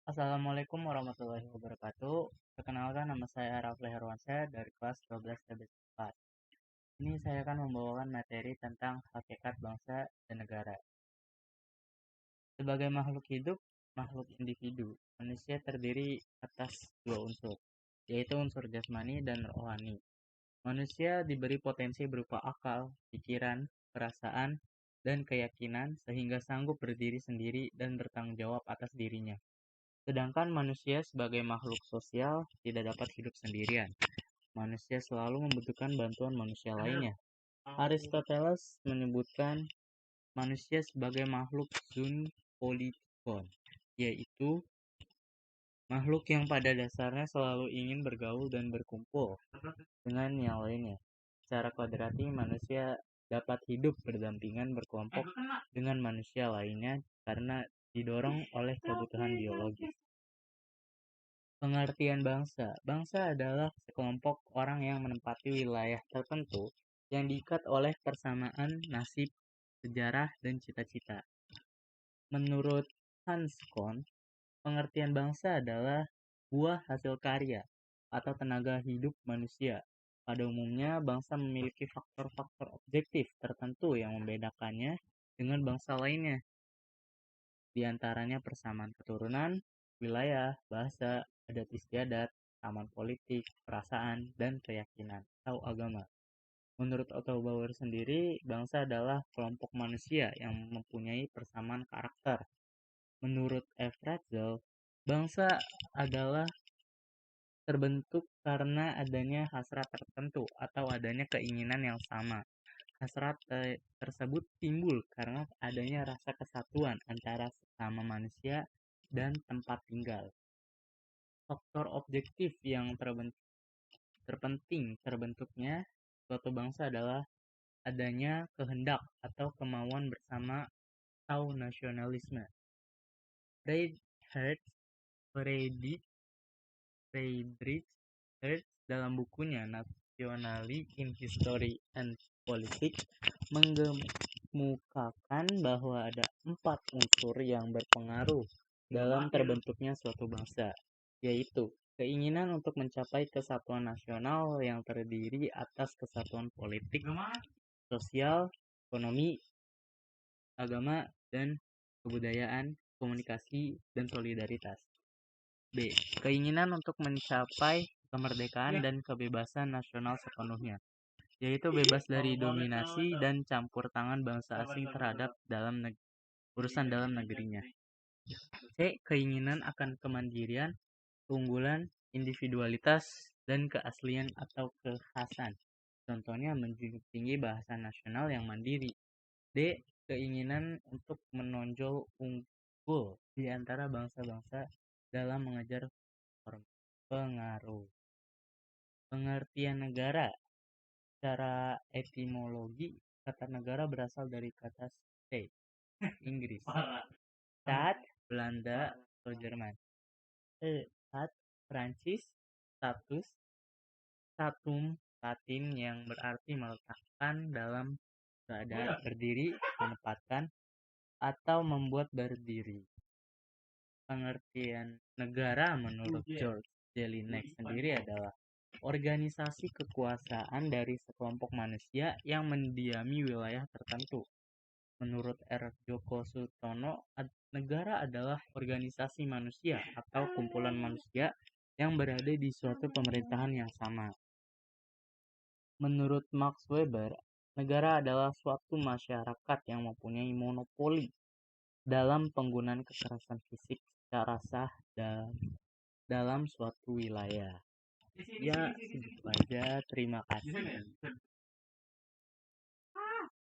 Assalamualaikum warahmatullahi wabarakatuh. Perkenalkan, nama saya Rafli Herwansyah dari kelas 12 TB4. Ini saya akan membawakan materi tentang hakikat bangsa dan negara. Sebagai makhluk hidup, makhluk individu, manusia terdiri atas dua unsur, yaitu unsur jasmani dan rohani. Manusia diberi potensi berupa akal, pikiran, perasaan, dan keyakinan sehingga sanggup berdiri sendiri dan bertanggung jawab atas dirinya. Sedangkan manusia sebagai makhluk sosial tidak dapat hidup sendirian. Manusia selalu membutuhkan bantuan manusia lainnya. Aristoteles menyebutkan manusia sebagai makhluk zoopolitikon, yaitu makhluk yang pada dasarnya selalu ingin bergaul dan berkumpul dengan yang lainnya. Secara kodrati, manusia dapat hidup berdampingan berkelompok dengan manusia lainnya karena didorong oleh kebutuhan biologis. Pengertian bangsa. Bangsa adalah sekelompok orang yang menempati wilayah tertentu yang diikat oleh persamaan nasib, sejarah, dan cita-cita. Menurut Hans Kohn, pengertian bangsa adalah buah hasil karya atau tenaga hidup manusia. Pada umumnya, bangsa memiliki faktor-faktor objektif tertentu yang membedakannya dengan bangsa lainnya. Di antaranya persamaan keturunan, wilayah, bahasa, adat istiadat, aman politik, perasaan, dan keyakinan atau agama. Menurut Otto Bauer sendiri, bangsa adalah kelompok manusia yang mempunyai persamaan karakter. Menurut F. Ratzel, bangsa adalah terbentuk karena adanya hasrat tertentu atau adanya keinginan yang sama. Hasrat tersebut timbul karena adanya rasa kesatuan antara sesama manusia dan tempat tinggal. Faktor objektif yang terpenting terbentuknya suatu bangsa adalah adanya kehendak atau kemauan bersama atau nasionalisme. Friedrich Hertz dalam bukunya Nationally in History and Politics mengemukakan bahwa ada 4 unsur yang berpengaruh dalam terbentuknya suatu bangsa, yaitu keinginan untuk mencapai kesatuan nasional yang terdiri atas kesatuan politik, sosial, ekonomi, agama, dan kebudayaan, komunikasi, dan solidaritas. B. Keinginan untuk mencapai kemerdekaan dan kebebasan nasional sepenuhnya, yaitu bebas dari dominasi dan campur tangan bangsa asing terhadap urusan dalam negerinya. C. Keinginan akan kemandirian, keunggulan, individualitas, dan keaslian atau kekhasan. Contohnya menjunjung tinggi bahasa nasional yang mandiri. D. Keinginan untuk menonjol unggul di antara bangsa-bangsa dalam mengejar pengaruh. Pengertian negara. Secara etimologi, kata negara berasal dari kata state, Inggris, stat, Belanda, atau Jerman, stat, Prancis, status, statum, Latin yang berarti meletakkan dalam keadaan berdiri, menempatkan, atau membuat berdiri. Pengertian negara menurut George Jelinek sendiri adalah organisasi kekuasaan dari sekelompok manusia yang mendiami wilayah tertentu. Menurut R. Joko Sutono, negara adalah organisasi manusia atau kumpulan manusia yang berada di suatu pemerintahan yang sama. Menurut Max Weber, negara adalah suatu masyarakat yang mempunyai monopoli dalam penggunaan kekerasan fisik secara sah dalam suatu wilayah. Ya, segitu aja. Terima kasih.